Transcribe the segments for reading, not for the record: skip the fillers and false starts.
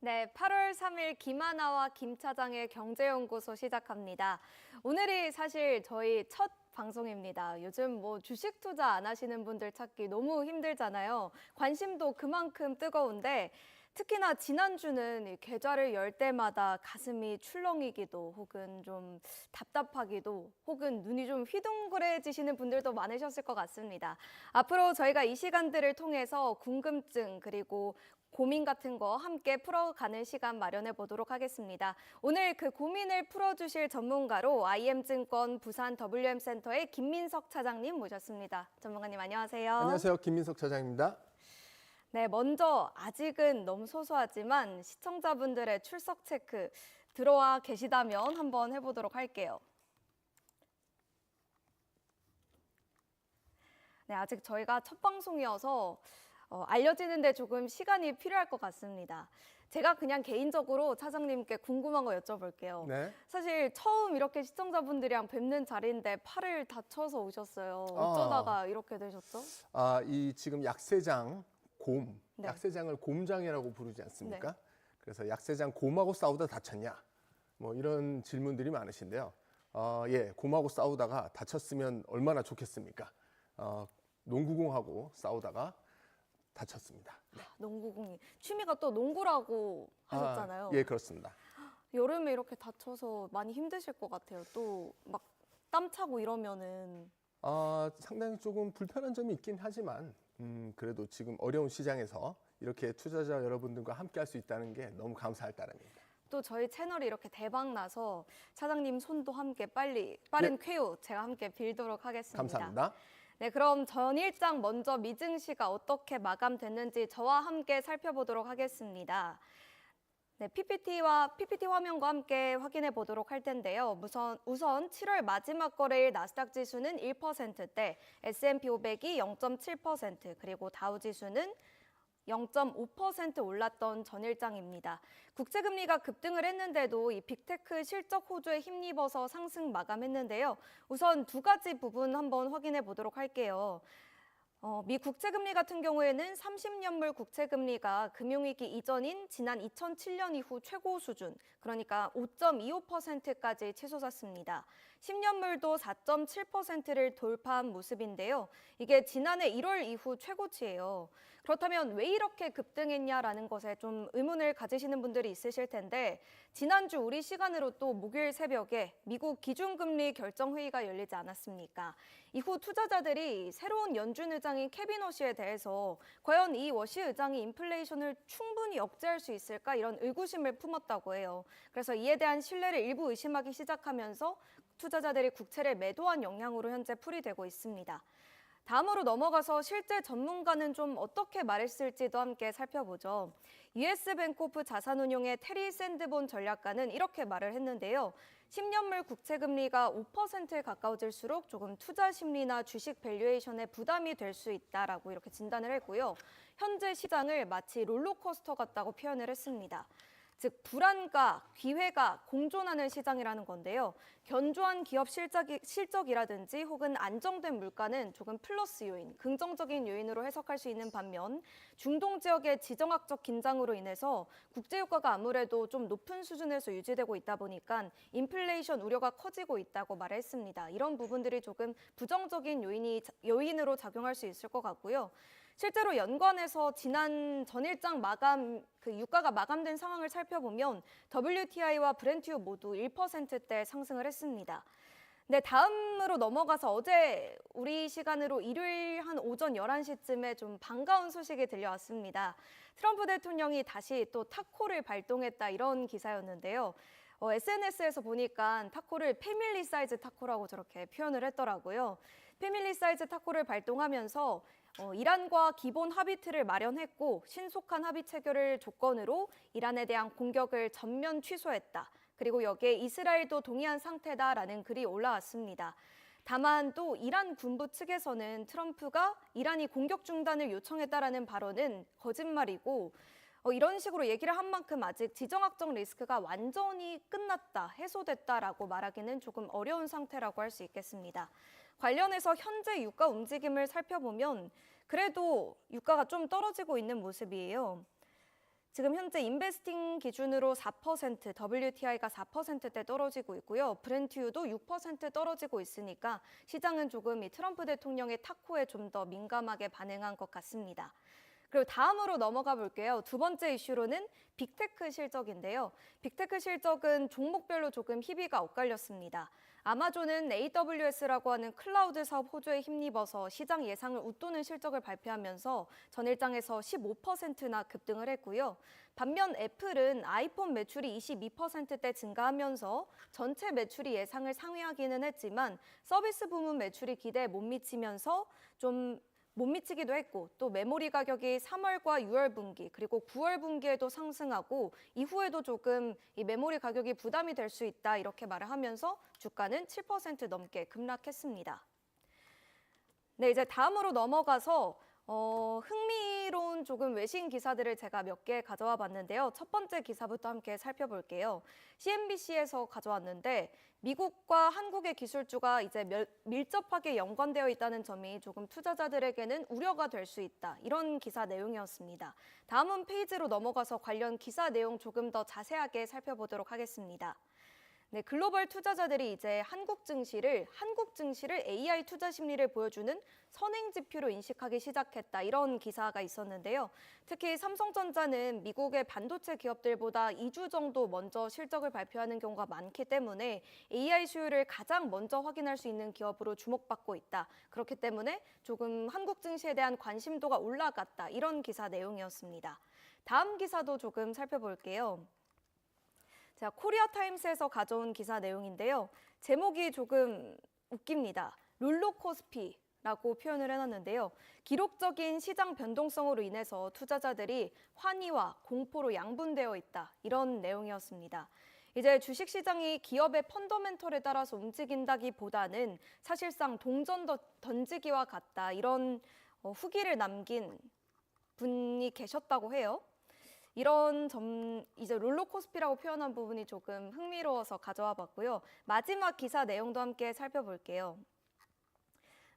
네, 8월 3일 김하나와 김 차장의 경제연구소 시작합니다. 오늘이 사실 저희 첫 방송입니다. 요즘 뭐 주식 투자 안 하시는 분들 찾기 너무 힘들잖아요. 관심도 그만큼 뜨거운데 특히나 지난주는 이 계좌를 열 때마다 가슴이 출렁이기도 혹은 좀 답답하기도 혹은 눈이 좀 휘둥그레지시는 분들도 많으셨을 것 같습니다. 앞으로 저희가 이 시간들을 통해서 궁금증 그리고 고민 같은 거 함께 풀어가는 시간 마련해 보도록 하겠습니다. 오늘 그 고민을 풀어주실 전문가로 IM증권 부산 WM센터의 김민석 차장님 모셨습니다. 전문가님 안녕하세요. 안녕하세요. 김민석 차장입니다. 네, 먼저 아직은 너무 소소하지만 시청자분들의 출석 체크 들어와 계시다면 한번 해보도록 할게요. 네, 아직 저희가 첫 방송이어서 알려지는데 조금 시간이 필요할 것 같습니다. 제가 그냥 개인적으로 차장님께 궁금한 거 여쭤볼게요. 네. 사실 처음 이렇게 시청자분들이랑 뵙는 자리인데 팔을 다쳐서 오셨어요. 어쩌다가 이렇게 되셨죠? 이 지금 약세장 곰, 네. 약세장을 곰장이라고 부르지 않습니까? 그래서 약세장 곰하고 싸우다 다쳤냐? 뭐 이런 질문들이 많으신데요. 예, 곰하고 싸우다가 다쳤으면 얼마나 좋겠습니까? 농구공하고 싸우다가 다쳤습니다. 네. 농구공이 취미가 또 농구라고 하셨잖아요. 예, 그렇습니다. 여름에 이렇게 다쳐서 많이 힘드실 것 같아요. 또 막 땀 차고 이러면은 상당히 조금 불편한 점이 있긴 하지만 그래도 지금 어려운 시장에서 이렇게 투자자 여러분들과 함께 할 수 있다는 게 너무 감사할 따름입니다. 또 저희 채널이 이렇게 대박 나서 차장님 손도 함께 빠른 쾌유 제가 함께 빌도록 하겠습니다. 감사합니다. 네, 그럼 전일장 먼저 미증시가 어떻게 마감됐는지 저와 함께 살펴보도록 하겠습니다. 네, PPT 화면과 함께 확인해 보도록 할 텐데요. 우선 7월 마지막 거래일 나스닥 지수는 1%대, S&P 500이 0.7%, 그리고 다우 지수는 0.5% 올랐던 전일장입니다. 국채금리가 급등을 했는데도 이 빅테크 실적 호조에 힘입어서 상승 마감했는데요. 우선 두 가지 부분 한번 확인해 보도록 할게요. 미 국채금리 같은 경우에는 30년물 국채금리가 금융위기 이전인 지난 2007년 이후 최고 수준, 그러니까 5.25%까지 치솟았습니다. 10년물도 4.7%를 돌파한 모습인데요. 이게 지난해 1월 이후 최고치예요. 그렇다면 왜 이렇게 급등했냐라는 것에 좀 의문을 가지시는 분들이 있으실 텐데 지난주 우리 시간으로 또 목요일 새벽에 미국 기준금리 결정회의가 열리지 않았습니까? 이후 투자자들이 새로운 연준 의장인 케빈 워시에 대해서 과연 이 워시 의장이 인플레이션을 충분히 억제할 수 있을까 이런 의구심을 품었다고 해요. 그래서 이에 대한 신뢰를 일부 의심하기 시작하면서 투자자들이 국채를 매도한 영향으로 현재 풀이되고 있습니다. 다음으로 넘어가서 실제 전문가는 좀 어떻게 말했을지도 함께 살펴보죠. US뱅코프 자산운용의 테리 샌드본 전략가는 이렇게 말을 했는데요. 10년물 국채금리가 5%에 가까워질수록 조금 투자 심리나 주식 밸류에이션에 부담이 될 수 있다라고 이렇게 진단을 했고요. 현재 시장을 마치 롤러코스터 같다고 표현을 했습니다. 즉 불안과 기회가 공존하는 시장이라는 건데요. 견조한 기업 실적이라든지 혹은 안정된 물가는 조금 플러스 요인, 긍정적인 요인으로 해석할 수 있는 반면 중동 지역의 지정학적 긴장으로 인해서 국제유가가 아무래도 좀 높은 수준에서 유지되고 있다 보니까 인플레이션 우려가 커지고 있다고 말했습니다. 이런 부분들이 조금 부정적인 요인으로 작용할 수 있을 것 같고요. 실제로 연관해서 지난 전일장 유가가 마감된 상황을 살펴보면 WTI와 브렌트유 모두 1%대 상승을 했습니다. 네, 다음으로 넘어가서 어제 우리 시간으로 일요일 한 오전 11시쯤에 좀 반가운 소식이 들려왔습니다. 트럼프 대통령이 다시 또 타코를 발동했다 이런 기사였는데요. SNS에서 보니까 타코를 패밀리 사이즈 타코라고 저렇게 표현을 했더라고요. 패밀리 사이즈 타코를 발동하면서 이란과 기본 합의 틀을 마련했고 신속한 합의 체결을 조건으로 이란에 대한 공격을 전면 취소했다. 그리고 여기에 이스라엘도 동의한 상태다라는 글이 올라왔습니다. 다만 또 이란 군부 측에서는 트럼프가 이란이 공격 중단을 요청했다라는 발언은 거짓말이고 이런 식으로 얘기를 한 만큼 아직 지정학적 리스크가 완전히 끝났다, 해소됐다라고 말하기는 조금 어려운 상태라고 할 수 있겠습니다. 관련해서 현재 유가 움직임을 살펴보면 그래도 유가가 좀 떨어지고 있는 모습이에요. 지금 현재 인베스팅 기준으로 4%, WTI가 4%대 떨어지고 있고요. 브렌트유도 6% 떨어지고 있으니까 시장은 조금 이 트럼프 대통령의 탁호에 좀 더 민감하게 반응한 것 같습니다. 그리고 다음으로 넘어가 볼게요. 두 번째 이슈로는 빅테크 실적인데요. 빅테크 실적은 종목별로 조금 희비가 엇갈렸습니다. 아마존은 AWS라고 하는 클라우드 사업 호조에 힘입어서 시장 예상을 웃도는 실적을 발표하면서 전일장에서 15%나 급등을 했고요. 반면 애플은 아이폰 매출이 22%대 증가하면서 전체 매출이 예상을 상회하기는 했지만 서비스 부문 매출이 기대에 못 미치면서 좀 못 미치기도 했고 또 메모리 가격이 3월과 6월 분기 그리고 9월 분기에도 상승하고 이후에도 조금 이 메모리 가격이 부담이 될 수 있다 이렇게 말을 하면서 주가는 7% 넘게 급락했습니다. 네, 이제 다음으로 넘어가서 흥미로운 조금 외신 기사들을 제가 몇 개 가져와 봤는데요. 첫 번째 기사부터 함께 살펴볼게요. CNBC에서 가져왔는데 미국과 한국의 기술주가 이제 밀접하게 연관되어 있다는 점이 조금 투자자들에게는 우려가 될 수 있다. 이런 기사 내용이었습니다. 다음은 페이지로 넘어가서 관련 기사 내용 조금 더 자세하게 살펴보도록 하겠습니다. 네, 글로벌 투자자들이 이제 한국 증시를 AI 투자 심리를 보여주는 선행 지표로 인식하기 시작했다. 이런 기사가 있었는데요. 특히 삼성전자는 미국의 반도체 기업들보다 2주 정도 먼저 실적을 발표하는 경우가 많기 때문에 AI 수요를 가장 먼저 확인할 수 있는 기업으로 주목받고 있다. 그렇기 때문에 조금 한국 증시에 대한 관심도가 올라갔다. 이런 기사 내용이었습니다. 다음 기사도 조금 살펴볼게요. 자, 코리아타임스에서 가져온 기사 내용인데요. 제목이 조금 웃깁니다. 롤러코스피라고 표현을 해놨는데요. 기록적인 시장 변동성으로 인해서 투자자들이 환희와 공포로 양분되어 있다. 이런 내용이었습니다. 이제 주식시장이 기업의 펀더멘털에 따라서 움직인다기보다는 사실상 동전 던지기와 같다. 이런 후기를 남긴 분이 계셨다고 해요. 이런 점, 이제 롤러코스피라고 표현한 부분이 조금 흥미로워서 가져와 봤고요. 마지막 기사 내용도 함께 살펴볼게요.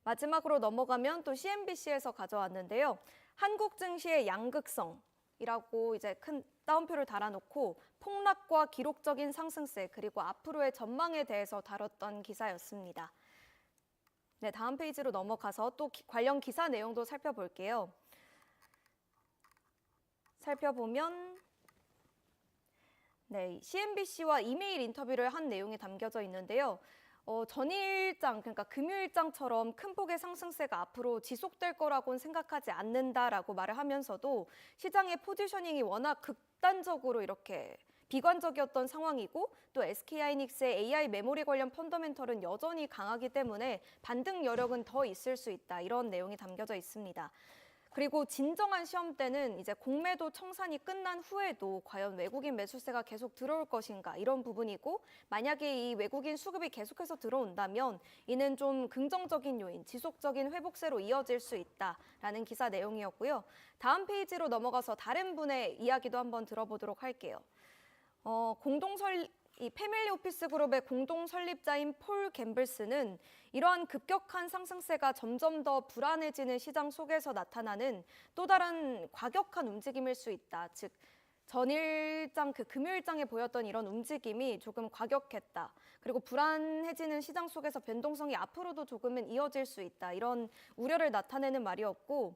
마지막으로 넘어가면 또 CNBC에서 가져왔는데요. 한국 증시의 양극성이라고 이제 큰 따옴표를 달아놓고 폭락과 기록적인 상승세 그리고 앞으로의 전망에 대해서 다뤘던 기사였습니다. 네, 다음 페이지로 넘어가서 또 관련 기사 내용도 살펴볼게요. 살펴보면 네, CNBC와 이메일 인터뷰를 한 내용이 담겨져 있는데요. 전일장, 그러니까 금요일장처럼 큰 폭의 상승세가 앞으로 지속될 거라고는 생각하지 않는다라고 말을 하면서도 시장의 포지셔닝이 워낙 극단적으로 이렇게 비관적이었던 상황이고 또 SK하이닉스의 AI 메모리 관련 펀더멘털은 여전히 강하기 때문에 반등 여력은 더 있을 수 있다. 이런 내용이 담겨져 있습니다. 그리고 진정한 시험 때는 이제 공매도 청산이 끝난 후에도 과연 외국인 매수세가 계속 들어올 것인가 이런 부분이고 만약에 이 외국인 수급이 계속해서 들어온다면 이는 좀 긍정적인 요인, 지속적인 회복세로 이어질 수 있다라는 기사 내용이었고요. 다음 페이지로 넘어가서 다른 분의 이야기도 한번 들어보도록 할게요. 이 패밀리 오피스 그룹의 공동 설립자인 폴 gembles는 이러한 급격한 상승세가 점점 더 불안해지는 시장 속에서 나타나는 또 다른 과격한 움직임일 수 있다. 즉 전일장 금요일장에 보였던 이런 움직임이 조금 과격했다. 그리고 불안해지는 시장 속에서 변동성이 앞으로도 조금은 이어질 수 있다. 이런 우려를 나타내는 말이었고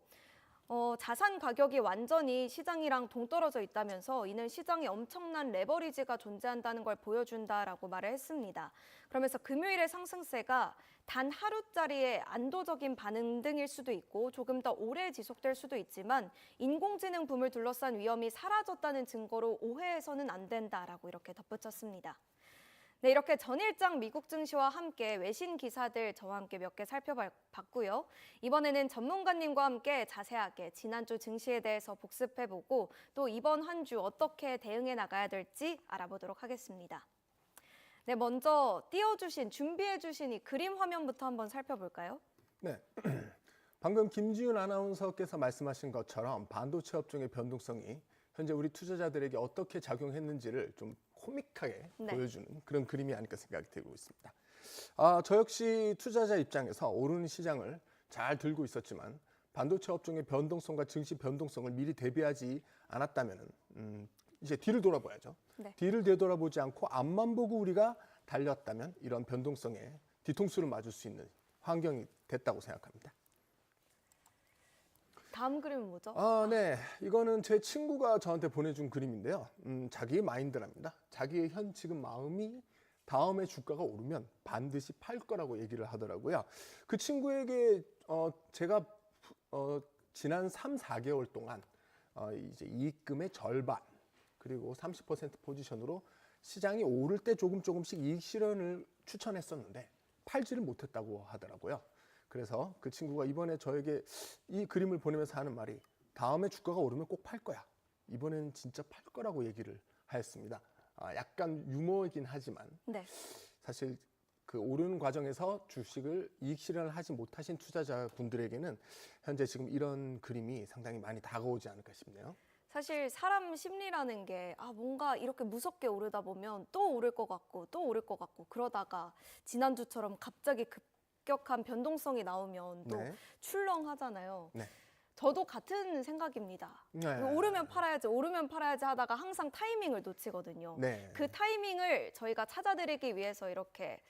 자산 가격이 완전히 시장이랑 동떨어져 있다면서 이는 시장에 엄청난 레버리지가 존재한다는 걸 보여준다라고 말을 했습니다. 그러면서 금요일의 상승세가 단 하루짜리의 안도적인 반등일 수도 있고 조금 더 오래 지속될 수도 있지만 인공지능 붐을 둘러싼 위험이 사라졌다는 증거로 오해해서는 안 된다라고 이렇게 덧붙였습니다. 네, 이렇게 전일장 미국 증시와 함께 외신 기사들 저와 함께 몇 개 살펴봤고요. 이번에는 전문가님과 함께 자세하게 지난주 증시에 대해서 복습해보고 또 이번 한 주 어떻게 대응해 나가야 될지 알아보도록 하겠습니다. 네, 먼저 준비해주신 이 그림 화면부터 한번 살펴볼까요? 네. 방금 김지윤 아나운서께서 말씀하신 것처럼 반도체 업종의 변동성이 현재 우리 투자자들에게 어떻게 작용했는지를 좀 코믹하게 보여주는 그런 그림이 아닐까 생각이 들고 있습니다. 저 역시 투자자 입장에서 오르는 시장을 잘 들고 있었지만 반도체 업종의 변동성과 증시 변동성을 미리 대비하지 않았다면 이제 뒤를 돌아봐야죠. 네. 뒤를 되돌아보지 않고 앞만 보고 우리가 달렸다면 이런 변동성에 뒤통수를 맞을 수 있는 환경이 됐다고 생각합니다. 다음 그림은 뭐죠? 네. 이거는 제 친구가 저한테 보내준 그림인데요. 자기의 마인드랍니다. 자기의 현 지금 마음이 다음에 주가가 오르면 반드시 팔 거라고 얘기를 하더라고요. 그 친구에게 제가 지난 3, 4개월 동안 이제 이익금의 절반 그리고 30% 포지션으로 시장이 오를 때 조금씩 이익 실현을 추천했었는데 팔지를 못했다고 하더라고요. 그래서 그 친구가 이번에 저에게 이 그림을 보내면서 하는 말이 다음에 주가가 오르면 꼭 팔 거야. 이번엔 진짜 팔 거라고 얘기를 하였습니다. 약간 유머이긴 하지만 네. 사실 그 오르는 과정에서 주식을 이익 실현을 하지 못하신 투자자분들에게는 현재 지금 이런 그림이 상당히 많이 다가오지 않을까 싶네요. 사실 사람 심리라는 게 뭔가 이렇게 무섭게 오르다 보면 또 오를 것 같고 또 오를 것 같고 그러다가 지난주처럼 갑자기 급격한 변동성이 나오면 또 네. 출렁하잖아요. 네. 저도 같은 생각입니다. 네. 오르면 팔아야지 하다가 항상 타이밍을 놓치거든요. 네. 그 타이밍을 저희가 찾아드리기 위해서 이렇게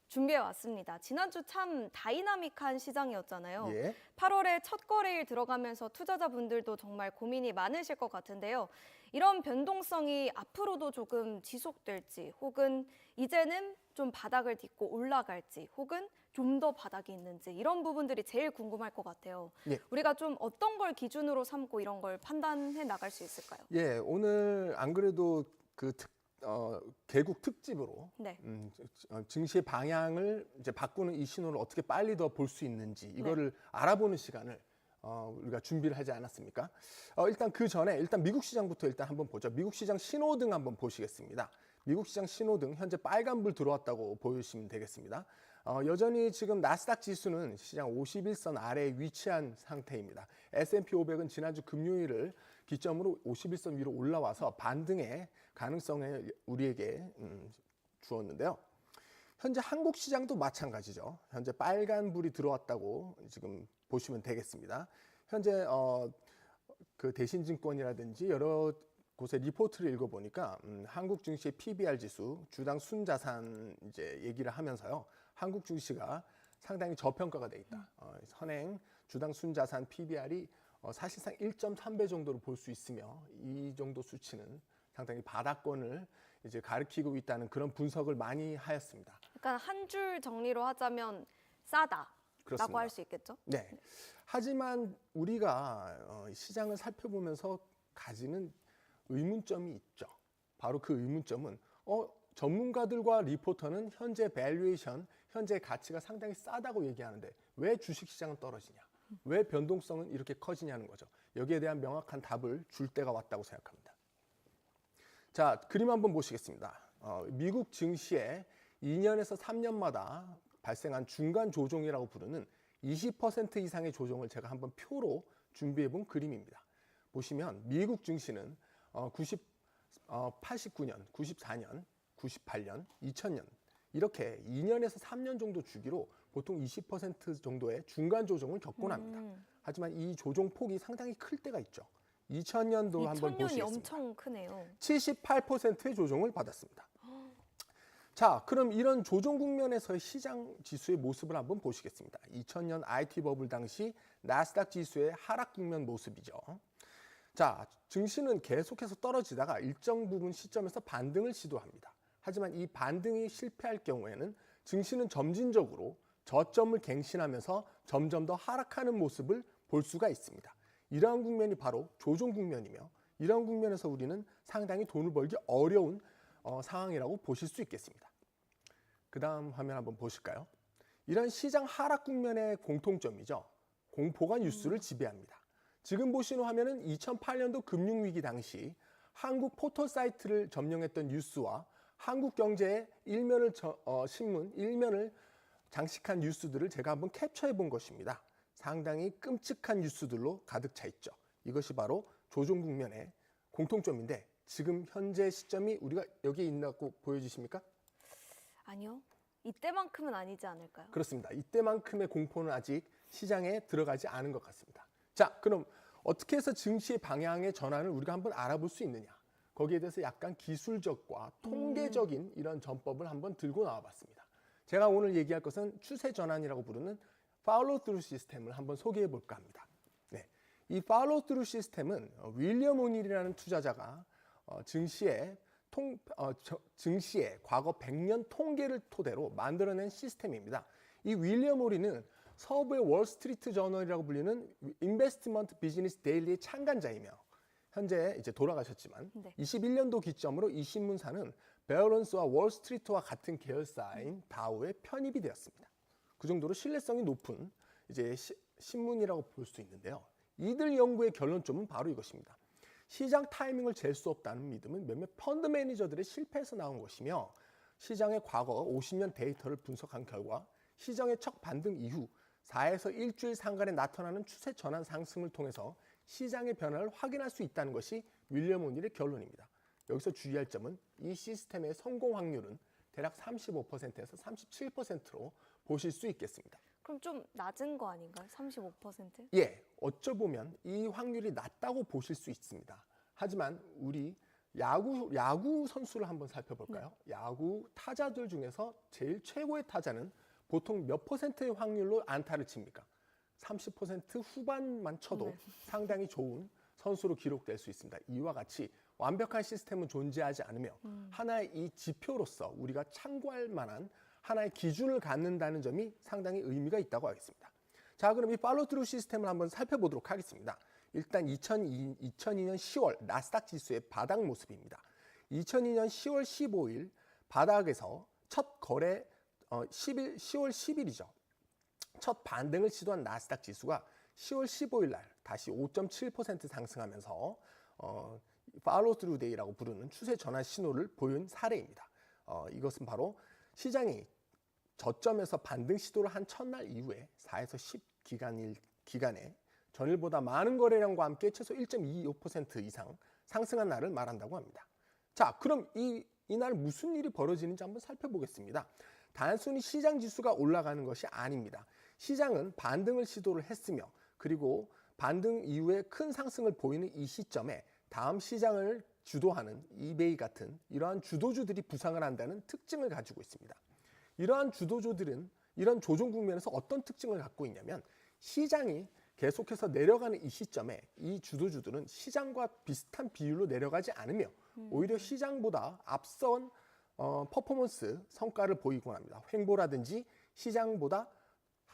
준비해 왔습니다. 지난주 참 다이나믹한 시장이었잖아요. 예. 8월에 첫 거래일 들어가면서 투자자분들도 정말 고민이 많으실 것 같은데요. 이런 변동성이 앞으로도 조금 지속될지 혹은 이제는 좀 바닥을 딛고 올라갈지 혹은 좀 더 바닥이 있는지 이런 부분들이 제일 궁금할 것 같아요. 예. 우리가 좀 어떤 걸 기준으로 삼고 이런 걸 판단해 나갈 수 있을까요? 예, 오늘 안 그래도 그 개국 특집으로 네. 증시의 방향을 이제 바꾸는 이 신호를 어떻게 빨리 더 볼 수 있는지 이거를 알아보는 시간을 우리가 준비를 하지 않았습니까? 일단 그 전에 일단 미국 시장부터 일단 한번 보죠. 미국 시장 신호등 한번 보시겠습니다. 미국 시장 신호등 현재 빨간불 들어왔다고 보시면 되겠습니다. 여전히 지금 나스닥 지수는 시장 51선 아래에 위치한 상태입니다. S&P 500은 지난주 금요일을 기점으로 51선 위로 올라와서 반등의 가능성을 우리에게 주었는데요. 현재 한국 시장도 마찬가지죠. 현재 빨간불이 들어왔다고 지금 보시면 되겠습니다. 현재 그 대신증권이라든지 여러 곳의 리포트를 읽어보니까 한국 증시의 PBR 지수, 주당 순자산 이제 얘기를 하면서요. 한국 증시가 상당히 저평가가 돼 있다. 선행 주당 순자산 PBR이 사실상 1.3배 정도로 볼 수 있으며 이 정도 수치는 상당히 바닥권을 이제 가리키고 있다는 그런 분석을 많이 하였습니다. 그러니까 한 줄 정리로 하자면 싸다라고 그렇습니다. 할 수 있겠죠? 네. 하지만 우리가 시장을 살펴보면서 가지는 의문점이 있죠. 바로 그 의문점은 전문가들과 리포터는 현재 밸류에이션, 현재 가치가 상당히 싸다고 얘기하는데 왜 주식시장은 떨어지냐? 왜 변동성은 이렇게 커지냐는 거죠. 여기에 대한 명확한 답을 줄 때가 왔다고 생각합니다. 자, 그림 한번 보시겠습니다. 미국 증시의 2년에서 3년마다 발생한 중간 조정이라고 부르는 20% 이상의 조정을 제가 한번 표로 준비해 본 그림입니다. 보시면 미국 증시는 89년, 94년, 98년, 2000년 이렇게 2년에서 3년 정도 주기로 보통 20% 정도의 중간 조정을 겪곤 합니다. 하지만 이 조정 폭이 상당히 클 때가 있죠. 2000년도 한번 2000년이 보시겠습니다. 엄청 크네요. 78%의 조정을 받았습니다. 자, 그럼 이런 조정 국면에서의 시장 지수의 모습을 한번 보시겠습니다. 2000년 IT 버블 당시 나스닥 지수의 하락 국면 모습이죠. 자, 증시는 계속해서 떨어지다가 일정 부분 시점에서 반등을 시도합니다. 하지만 이 반등이 실패할 경우에는 증시는 점진적으로 저점을 갱신하면서 점점 더 하락하는 모습을 볼 수가 있습니다. 이러한 국면이 바로 조정 국면이며 이러한 국면에서 우리는 상당히 돈을 벌기 어려운 상황이라고 보실 수 있겠습니다. 그 다음 화면 한번 보실까요? 이런 시장 하락 국면의 공통점이죠. 공포가 뉴스를 지배합니다. 지금 보시는 화면은 2008년도 금융위기 당시 한국 포털 사이트를 점령했던 뉴스와 한국 경제의 신문 일면을 장식한 뉴스들을 제가 한번 캡처해 본 것입니다. 상당히 끔찍한 뉴스들로 가득 차 있죠. 이것이 바로 조정 국면의 공통점인데 지금 현재 시점이 우리가 여기에 있다고 보여지십니까? 아니요. 이때만큼은 아니지 않을까요? 그렇습니다. 이때만큼의 공포는 아직 시장에 들어가지 않은 것 같습니다. 자, 그럼 어떻게 해서 증시의 방향의 전환을 우리가 한번 알아볼 수 있느냐? 거기에 대해서 약간 기술적과 통계적인 이런 전법을 한번 들고 나와봤습니다. 제가 오늘 얘기할 것은 추세 전환이라고 부르는 팔로우 스루 시스템을 한번 소개해 볼까 합니다. 네, 이 팔로우 스루 시스템은 윌리엄 오닐이라는 투자자가 증시의 과거 100년 통계를 토대로 만들어낸 시스템입니다. 이 윌리엄 오닐은 서부의 월스트리트 저널이라고 불리는 인베스트먼트 비즈니스 데일리의 창간자이며 현재 이제 돌아가셨지만 네. 21년도 기점으로 이 신문사는 베어런스와 월스트리트와 같은 계열사인 다우에 편입이 되었습니다. 그 정도로 신뢰성이 높은 이제 신문이라고 볼 수 있는데요. 이들 연구의 결론점은 바로 이것입니다. 시장 타이밍을 잴 수 없다는 믿음은 몇몇 펀드 매니저들의 실패에서 나온 것이며 시장의 과거 50년 데이터를 분석한 결과 시장의 첫 반등 이후 4에서 일주일 상간에 나타나는 추세 전환 상승을 통해서 시장의 변화를 확인할 수 있다는 것이 윌리엄 오닐의 결론입니다. 여기서 주의할 점은 이 시스템의 성공 확률은 대략 35%에서 37%로 보실 수 있겠습니다. 그럼 좀 낮은 거 아닌가요? 35%? 예, 어쩌보면 이 확률이 낮다고 보실 수 있습니다. 하지만 우리 야구 선수를 한번 살펴볼까요? 네. 야구 타자들 중에서 제일 최고의 타자는 보통 몇 퍼센트의 확률로 안타를 칩니까? 30% 후반만 쳐도 네. 상당히 좋은 선수로 기록될 수 있습니다. 이와 같이 완벽한 시스템은 존재하지 않으며 하나의 이 지표로서 우리가 참고할 만한 하나의 기준을 갖는다는 점이 상당히 의미가 있다고 하겠습니다. 자, 그럼 이 팔로우 스루 시스템을 한번 살펴보도록 하겠습니다. 일단 2002년 10월 나스닥 지수의 바닥 모습입니다. 2002년 10월 15일 바닥에서 첫 거래 10월 10일이죠. 첫 반등을 시도한 나스닥 지수가 10월 15일 날 다시 5.7% 상승하면서 팔로우 스루 데이라고 부르는 추세 전환 신호를 보인 사례입니다. 이것은 바로 시장이 저점에서 반등 시도를 한 첫날 이후에 4에서 10기간에 전일보다 많은 거래량과 함께 최소 1.25% 이상 상승한 날을 말한다고 합니다. 자, 그럼 이날 무슨 일이 벌어지는지 한번 살펴보겠습니다. 단순히 시장 지수가 올라가는 것이 아닙니다. 시장은 반등을 시도를 했으며 그리고 반등 이후에 큰 상승을 보이는 이 시점에 다음 시장을 주도하는 이베이 같은 이러한 주도주들이 부상을 한다는 특징을 가지고 있습니다. 이러한 주도주들은 이런 조정 국면에서 어떤 특징을 갖고 있냐면 시장이 계속해서 내려가는 이 시점에 이 주도주들은 시장과 비슷한 비율로 내려가지 않으며 오히려 시장보다 앞선 퍼포먼스 성과를 보이곤 합니다. 횡보라든지 시장보다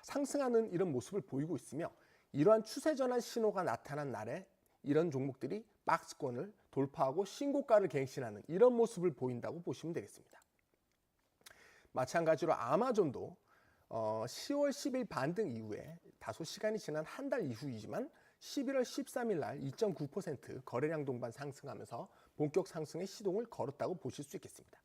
상승하는 이런 모습을 보이고 있으며 이러한 추세 전환 신호가 나타난 날에 이런 종목들이 박스권을 돌파하고 신고가를 갱신하는 이런 모습을 보인다고 보시면 되겠습니다. 마찬가지로 아마존도 10월 10일 반등 이후에 다소 시간이 지난 한 달 이후이지만 11월 13일 날 2.9% 거래량 동반 상승하면서 본격 상승의 시동을 걸었다고 보실 수 있겠습니다.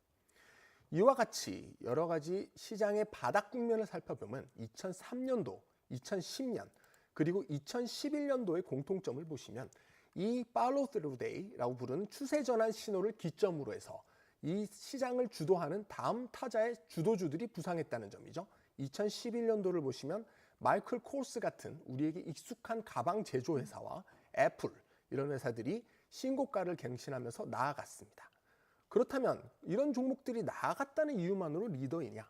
이와 같이 여러 가지 시장의 바닥 국면을 살펴보면 2003년도, 2010년, 그리고 2011년도의 공통점을 보시면 이 팔로우 스루 데이라고 부르는 추세 전환 신호를 기점으로 해서 이 시장을 주도하는 다음 타자의 주도주들이 부상했다는 점이죠. 2011년도를 보시면 마이클 코스 같은 우리에게 익숙한 가방 제조회사와 애플 이런 회사들이 신고가를 갱신하면서 나아갔습니다. 그렇다면 이런 종목들이 나아갔다는 이유만으로 리더이냐?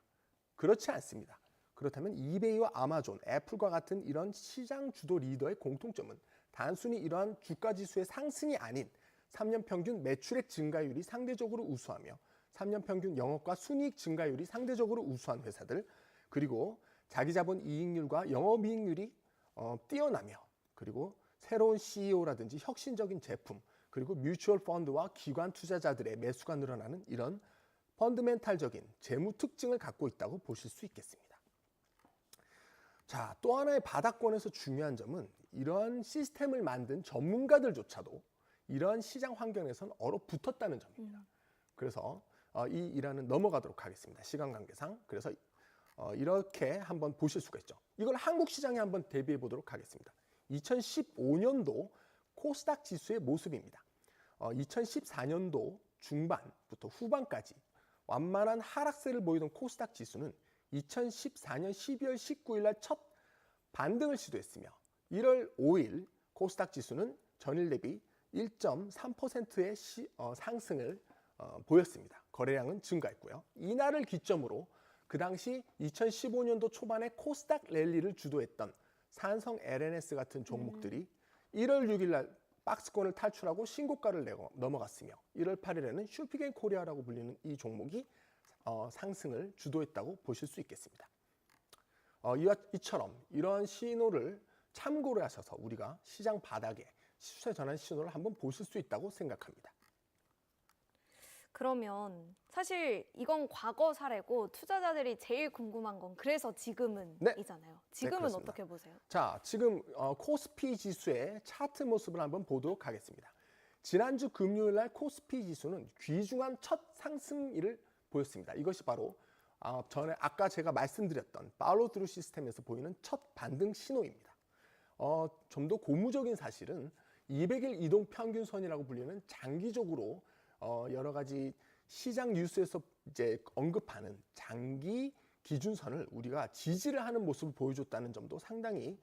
그렇지 않습니다. 그렇다면 이베이와 아마존, 애플과 같은 이런 시장 주도 리더의 공통점은 단순히 이러한 주가 지수의 상승이 아닌 3년 평균 매출액 증가율이 상대적으로 우수하며 3년 평균 영업과 순이익 증가율이 상대적으로 우수한 회사들, 그리고 자기 자본 이익률과 영업이익률이 뛰어나며 그리고 새로운 CEO라든지 혁신적인 제품, 그리고 뮤추얼 펀드와 기관 투자자들의 매수가 늘어나는 이런 펀드멘탈적인 재무 특징을 갖고 있다고 보실 수 있겠습니다. 자, 또 하나의 바닥권에서 중요한 점은 이러한 시스템을 만든 전문가들조차도 이러한 시장 환경에서는 얼어붙었다는 점입니다. 그래서 이 일화는 넘어가도록 하겠습니다. 시간 관계상. 그래서 이렇게 한번 보실 수가 있죠. 이걸 한국 시장에 한번 대비해 보도록 하겠습니다. 2015년도 코스닥 지수의 모습입니다. 2014년도 중반부터 후반까지 완만한 하락세를 보이던 코스닥 지수는 2014년 12월 19일 날 첫 반등을 시도했으며 1월 5일 코스닥 지수는 전일 대비 1.3%의 상승을 보였습니다. 거래량은 증가했고요. 이날을 기점으로 그 당시 2015년도 초반에 코스닥 랠리를 주도했던 산성 LNS 같은 종목들이 1월 6일 날 박스권을 탈출하고 신고가를 넘어갔으며 1월 8일에는 슈피겐 코리아라고 불리는 이 종목이 상승을 주도했다고 보실 수 있겠습니다. 이처럼 이러한 신호를 참고를 하셔서 우리가 시장 바닥에 시세 전환 신호를 한번 보실 수 있다고 생각합니다. 그러면 사실 이건 과거 사례고 투자자들이 제일 궁금한 건 그래서 지금은 네. 이잖아요. 지금은 그렇습니다. 어떻게 보세요? 자, 지금 코스피 지수의 차트 모습을 한번 보도록 하겠습니다. 지난주 금요일 날 코스피 지수는 귀중한 첫 상승일을 보였습니다. 이것이 바로 아까 제가 말씀드렸던 팔로우 시스템에서 보이는 첫 반등 신호입니다. 좀 더 고무적인 사실은 200일 이동 평균선이라고 불리는 장기적으로 여러 가지 시장 뉴스에서 이제 언급하는 장기 기준선을 우리가 지지를 하는 모습을 보여줬다는 점도 상당히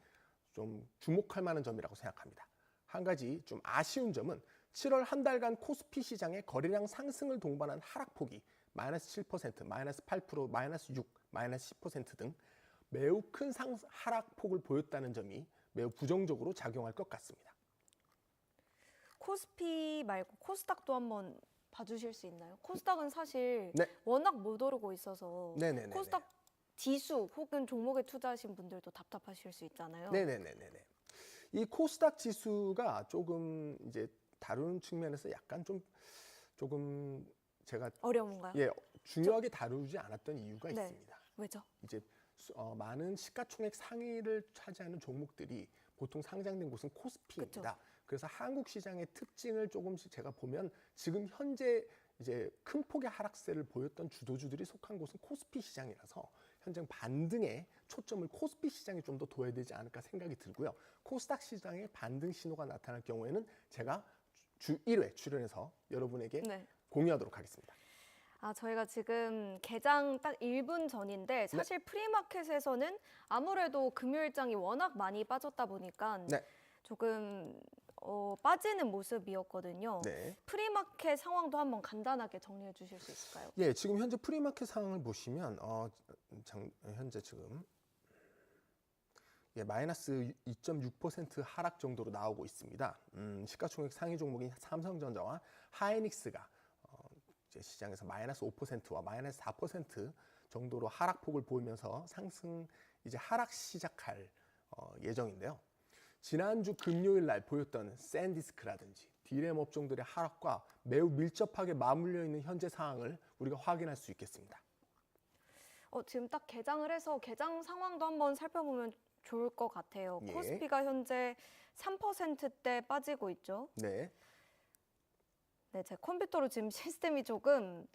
좀 주목할 만한 점이라고 생각합니다. 한 가지 좀 아쉬운 점은 7월 한 달간 코스피 시장의 거래량 상승을 동반한 하락폭이 마이너스 7%, 마이너스 8%, 마이너스 6, 마이너스 10% 등 매우 큰 하락폭을 보였다는 점이 매우 부정적으로 작용할 것 같습니다. 코스피 말고 코스닥도 한번 봐주실 수 있나요? 코스닥은 사실 네. 워낙 못 오르고 있어서 네네네. 코스닥 지수 혹은 종목에 투자하신 분들도 답답하실 수 있잖아요. 네네네네. 이 코스닥 지수가 조금 이제 다루는 측면에서 약간 조금 제가 어려운가요? 중요하게 다루지 않았던 이유가 네. 있습니다. 왜죠? 이제 많은 시가총액 상위를 차지하는 종목들이 보통 상장된 곳은 코스피입니다. 그쵸. 그래서 한국 시장의 특징을 조금씩 제가 보면 지금 현재 이제 큰 폭의 하락세를 보였던 주도주들이 속한 곳은 코스피 시장이라서 현재 반등에 초점을 코스피 시장에 좀 더 둬야 되지 않을까 생각이 들고요. 코스닥 시장의 반등 신호가 나타날 경우에는 제가 주 1회 출연해서 여러분에게 네. 공유하도록 하겠습니다. 저희가 지금 개장 딱 1분 전인데 사실 프리마켓에서는 아무래도 금요일장이 워낙 많이 빠졌다 보니까 네. 조금 빠지는 모습이었거든요. 네. 프리마켓 상황도 한번 간단하게 정리해 주실 수 있을까요? 예, 지금 현재 프리마켓 상황을 보시면 현재 지금 마이너스 2.6% 하락 정도로 나오고 있습니다. 시가총액 상위 종목인 삼성전자와 하이닉스가 이제 시장에서 마이너스 5%와 마이너스 4% 정도로 하락폭을 보이면서 이제 하락 시작할 예정인데요. 지난주 금요일 날 보였던 샌디스크라든지 디램 업종들의 하락과 매우 밀접하게 맞물려 있는 현재 상황을 우리가 확인할 수 있겠습니다. 지금 딱 개장을 해서 개장 상황도 한번 살펴보면 좋을 것 같아요. 예. 코스피가 현재 3%대 빠지고 있죠. 네. 네, 제 컴퓨터로 지금 시스템이 조금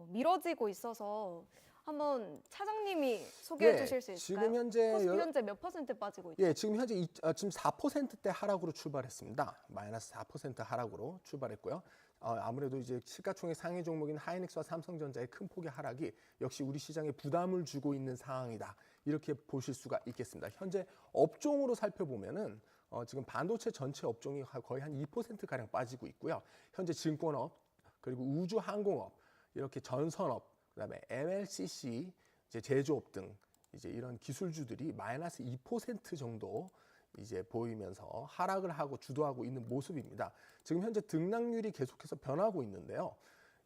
미뤄지고 있어서 한번 차장님이 소개해 네, 주실 수 있을까요? 지금 현재 코스피 현재 몇 퍼센트 빠지고 있죠? 예, 지금 현재 지금 4%대 하락으로 출발했습니다. 마이너스 4% 하락으로 출발했고요. 아무래도 이제 시가총액 상위 종목인 하이닉스와 삼성전자의 큰 폭의 하락이 역시 우리 시장에 부담을 주고 있는 상황이다. 이렇게 보실 수가 있겠습니다. 현재 업종으로 살펴보면은 지금 반도체 전체 업종이 거의 한 2% 가량 빠지고 있고요. 현재 증권업 그리고 우주 항공업 이렇게 전선업 그다음에 MLCC 이제 제조업 등 이제 이런 기술주들이 마이너스 2% 정도 이제 보이면서 하락을 하고 주도하고 있는 모습입니다. 지금 현재 등락률이 계속해서 변하고 있는데요.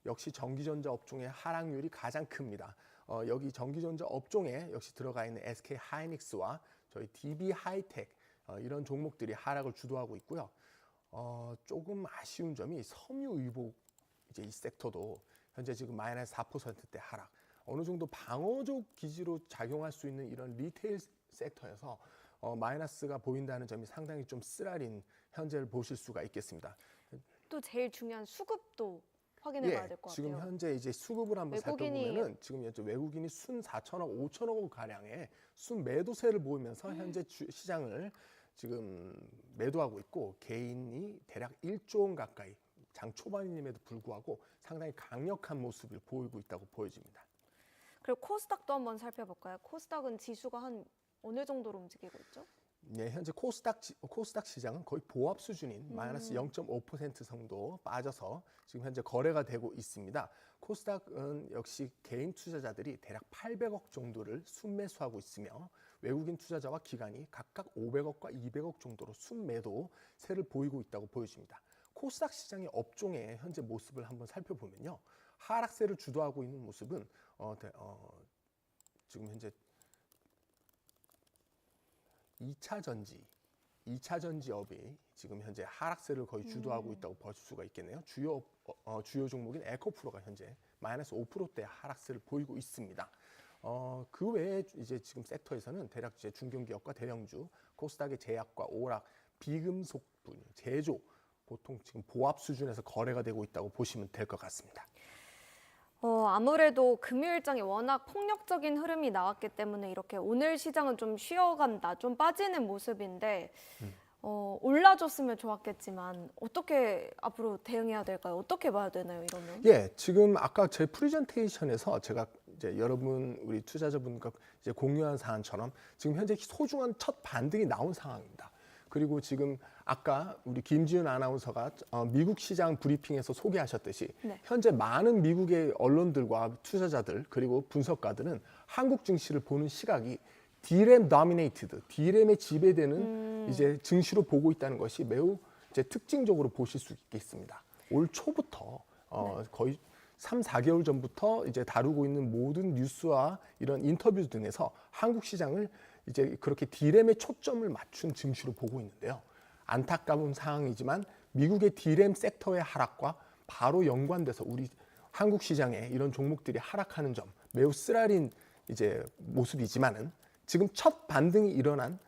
역시 전기전자 업종의 하락률이 가장 큽니다. 여기 전기전자 업종에 역시 들어가 있는 SK 하이닉스와 저희 DB 하이텍 이런 종목들이 하락을 주도하고 있고요. 조금 아쉬운 점이 섬유의복 이제 이 섹터도 현재 지금 마이너스 4%대 하락. 어느 정도 방어적 기지로 작용할 수 있는 이런 리테일 섹터에서 마이너스가 보인다는 점이 상당히 좀 쓰라린 현재를 보실 수가 있겠습니다. 또 제일 중요한 수급도 확인해 봐야 될 것 같아요. 지금 현재 이제 수급을 한번 살펴보면은 지금 현재 외국인이 순 4천억, 5천억 원 가량의 순 매도세를 보이면서 현재 시장을 지금 매도하고 있고 개인이 대략 1조 원 가까이 장 초반임에도 불구하고 상당히 강력한 모습을 보이고 있다고 보여집니다. 그리고 코스닥도 한번 살펴볼까요? 코스닥은 지수가 한 어느 정도로 움직이고 있죠? 네, 현재 코스닥 시장은 거의 보합 수준인 마이너스 0.5% 정도 빠져서 지금 현재 거래가 되고 있습니다. 코스닥은 역시 개인 투자자들이 대략 800억 정도를 순매수하고 있으며 외국인 투자자와 기관이 각각 500억과 200억 정도로 순매도세를 보이고 있다고 보여집니다. 코스닥 시장의 업종의 현재 모습을 한번 살펴보면요. 하락세를 주도하고 있는 모습은 지금 현재 2차 전지업이 지금 현재 하락세를 거의 주도하고 있다고 볼 수가 있겠네요. 주요 종목인 에코프로가 현재 마이너스 5%대 하락세를 보이고 있습니다. 그 외에 이제 지금 섹터에서는 대략 이제 중견기업과 대형주, 코스닥의 제약과 오락, 비금속 분야, 제조 보통 지금 보합 수준에서 거래가 되고 있다고 보시면 될 것 같습니다. 아무래도 금요일장이 워낙 폭력적인 흐름이 나왔기 때문에 이렇게 오늘 시장은 좀 쉬어간다, 좀 빠지는 모습인데 올라줬으면 좋았겠지만 어떻게 앞으로 대응해야 될까요? 어떻게 봐야 되나요, 이러면? 예, 지금 아까 제 프레젠테이션에서 제가 이제 여러분 우리 투자자분과 이제 공유한 사안처럼 지금 현재 소중한 첫 반등이 나온 상황입니다. 그리고 지금 아까 우리 김지윤 아나운서가 미국 시장 브리핑에서 소개하셨듯이 네. 현재 많은 미국의 언론들과 투자자들 그리고 분석가들은 한국 증시를 보는 시각이 D램 도미네이티드, D램에 지배되는 이제 증시로 보고 있다는 것이 매우 이제 특징적으로 보실 수 있겠습니다. 올 초부터 거의 3, 4개월 전부터 이제 다루고 있는 모든 뉴스와 이런 인터뷰 등에서 한국 시장을 이제 그렇게 D램에 초점을 맞춘 증시로 보고 있는데요. 안타까운 상황이지만 미국의 D램 섹터의 하락과 바로 연관돼서 우리 한국 시장의 이런 종목들이 하락하는 점 매우 쓰라린 이제 모습이지만은 지금 첫 반등이 일어난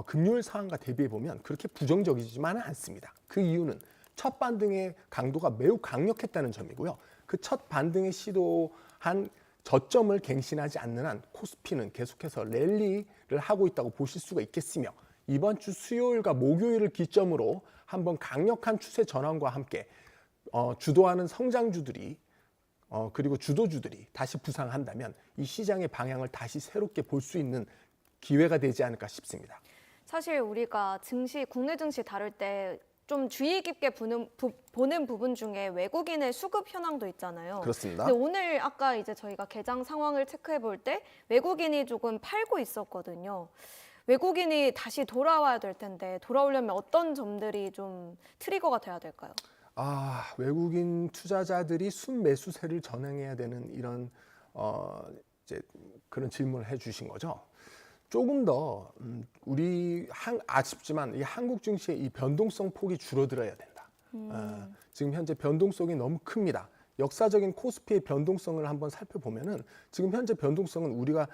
금요일 상황과 대비해 보면 그렇게 부정적이지만은 않습니다. 그 이유는 첫 반등의 강도가 매우 강력했다는 점이고요. 그 첫 반등에 시도한 저점을 갱신하지 않는 한 코스피는 계속해서 랠리를 하고 있다고 보실 수가 있겠으며 이번 주 수요일과 목요일을 기점으로 한번 강력한 추세 전환과 함께 주도하는 성장주들이 그리고 주도주들이 다시 부상한다면 이 시장의 방향을 다시 새롭게 볼 수 있는 기회가 되지 않을까 싶습니다. 사실 우리가 국내 증시 다룰 때 좀 주의 깊게 보는 부분 중에 외국인의 수급 현황도 있잖아요. 그렇습니다. 근데 오늘 아까 이제 저희가 개장 상황을 체크해 볼 때 외국인이 조금 팔고 있었거든요. 외국인이 다시 돌아와야 될 텐데 돌아오려면 어떤 점들이 좀 트리거가 돼야 될까요? 외국인 투자자들이 순매수세를 전행해야 되는 이런 이제 그런 질문을 해주신 거죠. 조금 더 우리 아쉽지만 이 한국 증시의 이 변동성 폭이 줄어들어야 된다. 지금 현재 변동성이 너무 큽니다. 역사적인 코스피의 변동성을 한번 살펴보면은 지금 현재 변동성은 우리가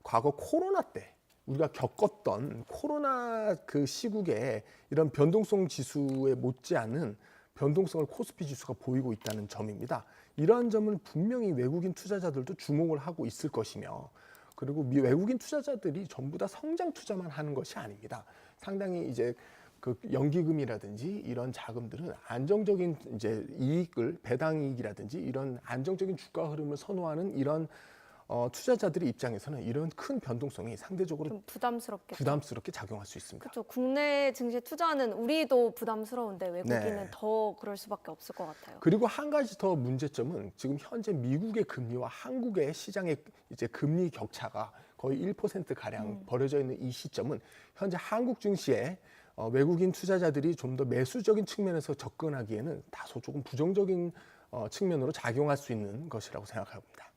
과거 코로나 때 우리가 겪었던 코로나 그 시국에 이런 변동성 지수에 못지않은 변동성을 코스피 지수가 보이고 있다는 점입니다. 이러한 점을 분명히 외국인 투자자들도 주목을 하고 있을 것이며 그리고 외국인 투자자들이 전부 다 성장 투자만 하는 것이 아닙니다. 상당히 이제 그 연기금이라든지 이런 자금들은 안정적인 이제 배당 이익이라든지 이런 안정적인 주가 흐름을 선호하는 이런 투자자들의 입장에서는 이런 큰 변동성이 상대적으로 좀 부담스럽게 작용할 수 있습니다. 그렇죠. 국내 증시에 투자하는 우리도 부담스러운데 외국인은 네. 더 그럴 수밖에 없을 것 같아요. 그리고 한 가지 더 문제점은 지금 현재 미국의 금리와 한국의 시장의 이제 금리 격차가 거의 1% 가량 벌어져 있는 이 시점은 현재 한국 증시에 외국인 투자자들이 좀 더 매수적인 측면에서 접근하기에는 다소 조금 부정적인 측면으로 작용할 수 있는 것이라고 생각합니다.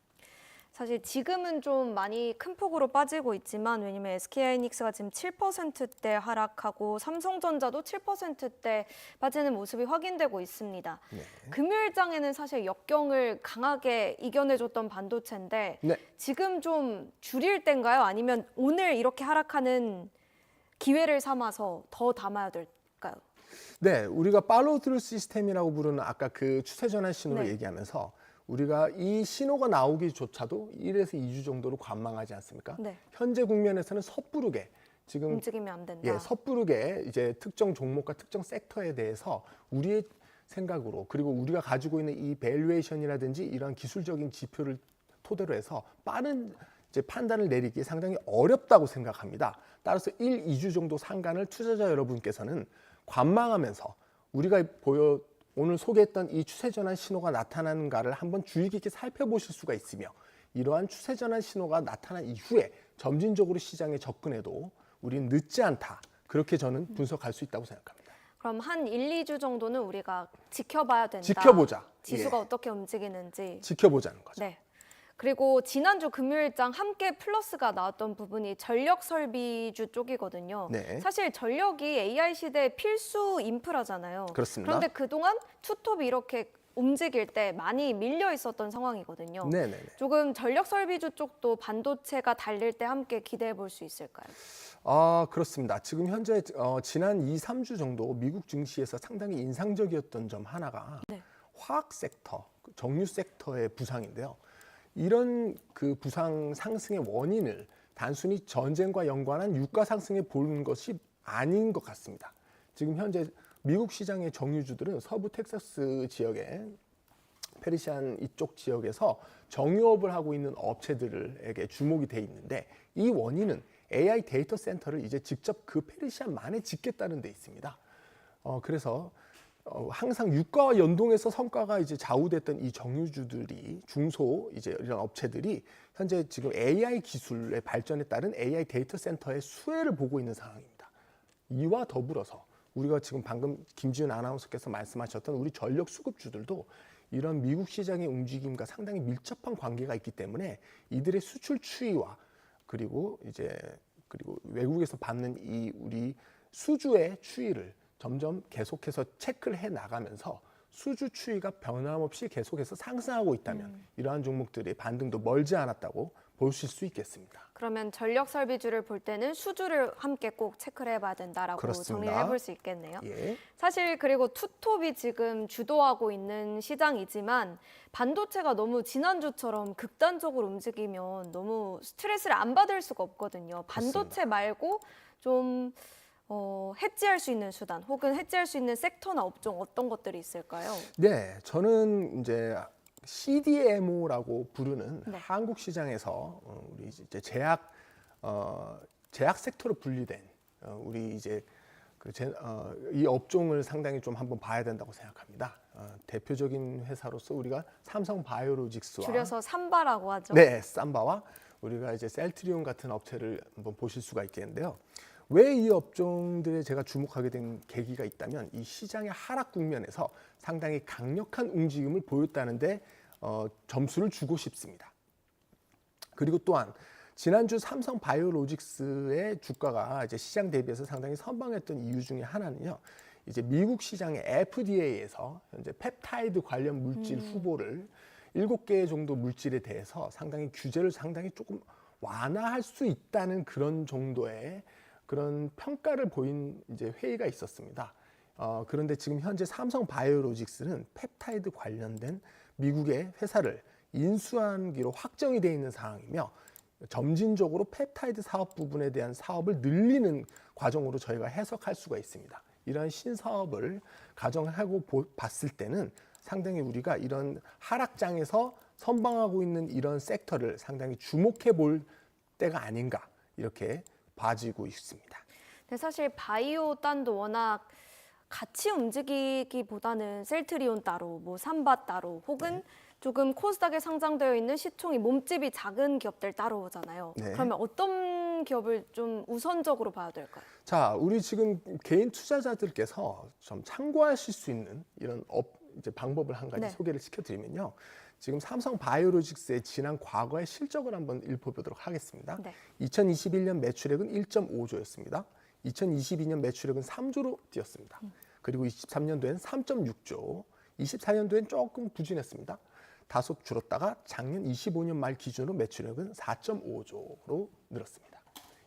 사실 지금은 좀 많이 큰 폭으로 빠지고 있지만 왜냐면 SK하이닉스가 지금 7%대 하락하고 삼성전자도 7%대 빠지는 모습이 확인되고 있습니다. 네. 금요일장에는 사실 역경을 강하게 이겨내줬던 반도체인데 네. 지금 좀 줄일 때인가요? 아니면 오늘 이렇게 하락하는 기회를 삼아서 더 담아야 될까요? 네, 우리가 팔로우 스루 시스템이라고 부르는 아까 그 추세 전환 신호를 네. 얘기하면서 우리가 이 신호가 나오기조차도 1에서 2주 정도로 관망하지 않습니까? 네. 현재 국면에서는 섣부르게 지금 움직이면 안 된다. 섣부르게 이제 특정 종목과 특정 섹터에 대해서 우리의 생각으로 그리고 우리가 가지고 있는 이 밸류에이션이라든지 이런 기술적인 지표를 토대로 해서 빠른 이제 판단을 내리기 상당히 어렵다고 생각합니다. 따라서 1, 2주 정도 상간을 투자자 여러분께서는 관망하면서 우리가 오늘 소개했던 이 추세전환 신호가 나타나는가를 한번 주의 깊게 살펴보실 수가 있으며, 이러한 추세전환 신호가 나타난 이후에 점진적으로 시장에 접근해도 우리는 늦지 않다. 그렇게 저는 분석할 수 있다고 생각합니다. 그럼 한 1, 2주 정도는 우리가 지켜봐야 된다. 지켜보자. 지수가 예. 어떻게 움직이는지. 지켜보자는 거죠. 네. 그리고 지난주 금요일장 함께 플러스가 나왔던 부분이 전력 설비주 쪽이거든요. 네. 사실 전력이 AI 시대의 필수 인프라잖아요. 그렇습니다. 그런데 그동안 투톱이 이렇게 움직일 때 많이 밀려 있었던 상황이거든요. 네네네. 조금 전력 설비주 쪽도 반도체가 달릴 때 함께 기대해 볼 수 있을까요? 그렇습니다. 지금 현재 지난 2, 3주 정도 미국 증시에서 상당히 인상적이었던 점 하나가 네. 화학 섹터, 정유 섹터의 부상인데요. 이런 그 부상 상승의 원인을 단순히 전쟁과 연관한 유가 상승에 보는 것이 아닌 것 같습니다. 지금 현재 미국 시장의 정유주들은 서부 텍사스 지역의 페르시안 이쪽 지역에서 정유업을 하고 있는 업체들에게 주목이 돼 있는데, 이 원인은 AI 데이터 센터를 이제 직접 그 페르시안만에 짓겠다는 데 있습니다. 그래서 항상 유가와 연동해서 성과가 이제 좌우됐던 이 정유주들이, 중소 이제 이런 업체들이 현재 지금 AI 기술의 발전에 따른 AI 데이터 센터의 수혜를 보고 있는 상황입니다. 이와 더불어서 우리가 지금 방금 김지윤 아나운서께서 말씀하셨던 우리 전력 수급주들도 이런 미국 시장의 움직임과 상당히 밀접한 관계가 있기 때문에 이들의 수출 추이와 그리고 외국에서 받는 이 우리 수주의 추이를 점점 계속해서 체크를 해 나가면서 수주 추이가 변함없이 계속해서 상승하고 있다면 이러한 종목들의 반등도 멀지 않았다고 보실 수 있겠습니다. 그러면 전력 설비주를 볼 때는 수주를 함께 꼭 체크를 해봐야 된다라고 그렇습니다. 정리를 해볼 수 있겠네요. 예. 사실 그리고 투톱이 지금 주도하고 있는 시장이지만 반도체가 너무 지난주처럼 극단적으로 움직이면 너무 스트레스를 안 받을 수가 없거든요. 반도체 말고 좀 해지할 수 있는 수단 혹은 해지할 수 있는 섹터나 업종 어떤 것들이 있을까요? 네, 저는 이제 CDMO라고 부르는 네. 한국 시장에서 우리 이제 제약 섹터로 분리된 우리 이제 이 업종을 상당히 좀 한번 봐야 된다고 생각합니다. 대표적인 회사로서 우리가 삼성 바이오로직스와 줄여서 삼바라고 하죠. 네, 삼바와 우리가 이제 셀트리온 같은 업체를 한번 보실 수가 있겠는데요. 왜 이 업종들에 제가 주목하게 된 계기가 있다면, 이 시장의 하락 국면에서 상당히 강력한 움직임을 보였다는데 점수를 주고 싶습니다. 그리고 또한 지난주 삼성 바이오로직스의 주가가 이제 시장 대비해서 상당히 선방했던 이유 중에 하나는요. 이제 미국 시장의 FDA에서 현재 펩타이드 관련 물질 후보를 7개 정도 물질에 대해서 상당히 규제를 상당히 조금 완화할 수 있다는 그런 정도의 그런 평가를 보인 이제 회의가 있었습니다. 그런데 지금 현재 삼성 바이오로직스는 펩타이드 관련된 미국의 회사를 인수하기로 확정이 되어 있는 상황이며, 점진적으로 펩타이드 사업 부분에 대한 사업을 늘리는 과정으로 저희가 해석할 수가 있습니다. 이러한 신사업을 가정하고 봤을 때는 상당히 우리가 이런 하락장에서 선방하고 있는 이런 섹터를 상당히 주목해 볼 때가 아닌가, 이렇게 봐지고 있습니다. 근데 사실 바이오 단도 워낙 같이 움직이기보다는 셀트리온 따로, 뭐 삼바 따로, 혹은 조금 코스닥에 상장되어 있는 시총이 몸집이 작은 기업들 따로 오잖아요. 네. 그러면 어떤 기업을 좀 우선적으로 봐야 될까요? 자, 우리 지금 개인 투자자들께서 좀 참고하실 수 있는 이런 이제 방법을 한 가지 네. 소개를 시켜드리면요. 지금 삼성 바이오로직스의 지난 과거의 실적을 한번 읊어보도록 하겠습니다. 네. 2021년 매출액은 1.5조였습니다. 2022년 매출액은 3조로 뛰었습니다. 그리고 23년도엔 3.6조, 24년도엔 조금 부진했습니다. 다소 줄었다가 작년 25년 말 기준으로 매출액은 4.5조로 늘었습니다.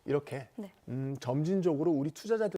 이렇게 네. 점진적으로 우리 투자자들